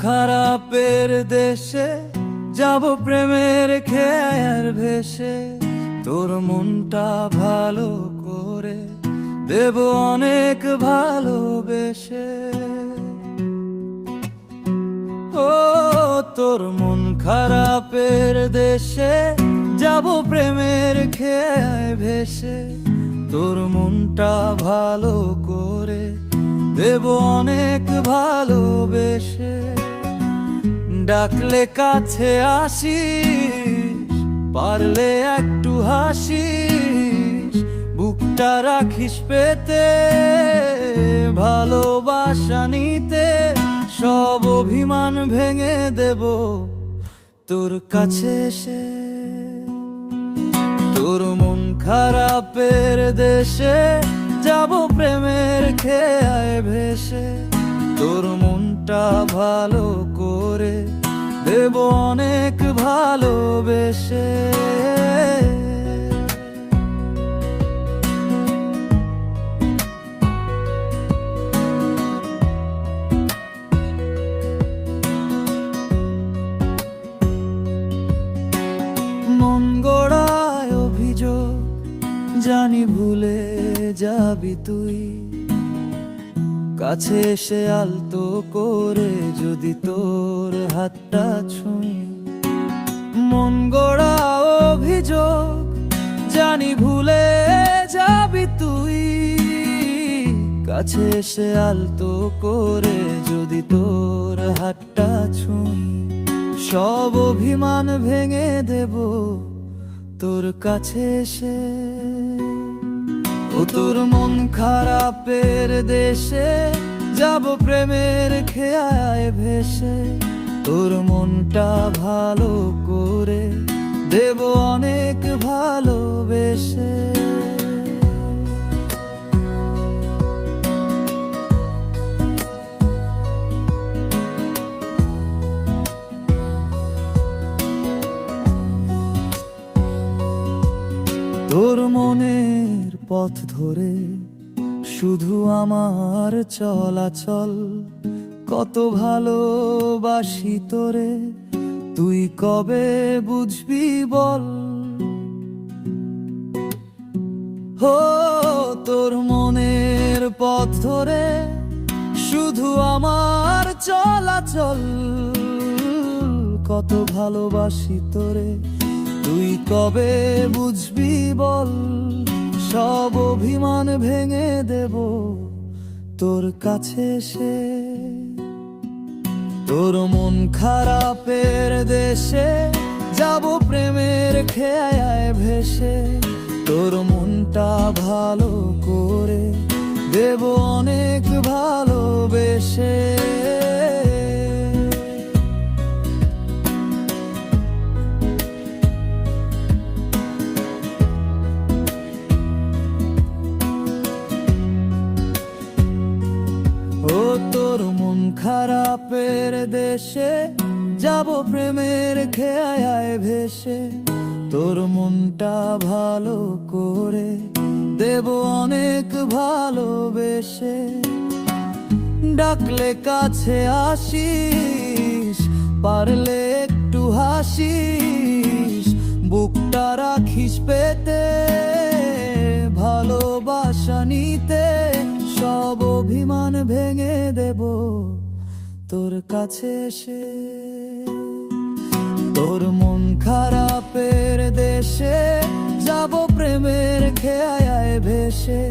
খারাপের দেশে যাব প্রেমের খেয়ার ভেসে, তোর মনটা ভালো করে দেব অনেক ভালোবেসে। ও তোর মন খারাপের দেশে যাব প্রেমের খেয়ায় ভেসে, তোর মনটা ভালো করে দেব অনেক ভালোবেসে। ডাকলে কাছে আসিস, পারলে একটু হাসিস, বুকটা রাখিস পেতে, ভালোবাসা নিতে সব অভিমান ভেঙে দেব তোর কাছে এসে। তোর মন খারাপের দেশে যাব প্রেমের খেয়ায় ভেসে, তোর মনটা ভালো করে দেব অনেক ভালোবেসে। মন গড়ায় অভিযোগ জানি ভুলে যাবি তুই, কাছে এসে আলতো করে যদি তোর হাতটা ছুঁই। মন গড়া অভিযোগ জানি ভুলে যাবি তুই, কাছে এসে আলতো করে যদি তোর হাতটা ছুঁই। সব অভিমান ভেঙে দেব তোর কাছে এসে। ও তোর মন খারাপের দেশে যাব প্রেমের খেয়ায় ভেসে, তোর মনটা ভালো করে দেব অনেক ভালোবেসে। তোর মনের পথ ধরে শুধু আমার চলাচল, কত ভালোবাসি তোরে তুই কবে বুঝবি বল। হো তোর মনের পথ ধরে শুধু আমার চলাচল, কত ভালোবাসি তোরে তুই কবে বুঝবি বল। সব অভিমান ভেঙে দেব তোর কাছে এসে। তোর মন খারাপের দেশে যাব প্রেমের খেয়ায় ভেসে, তোর মনটা ভালো করে দেব অনেক ভালোবেসে। ও তোর মন খারাপের দেশে যাব প্রেমের খেয়ায় ভেসে, তোর মনটা ভালো করে দেব অনেক ভালোবেসে। ডাকলে কাছে আসিস, পারলে একটু হাসিস, বুকটা রাখিস পেতে, ভালোবাসা নিতে সব অভিমান ভেঙে দেব তোর কাছে এসে। তোর মন খারাপের দেশে যাব প্রেমের খেয়ায় ভেসে,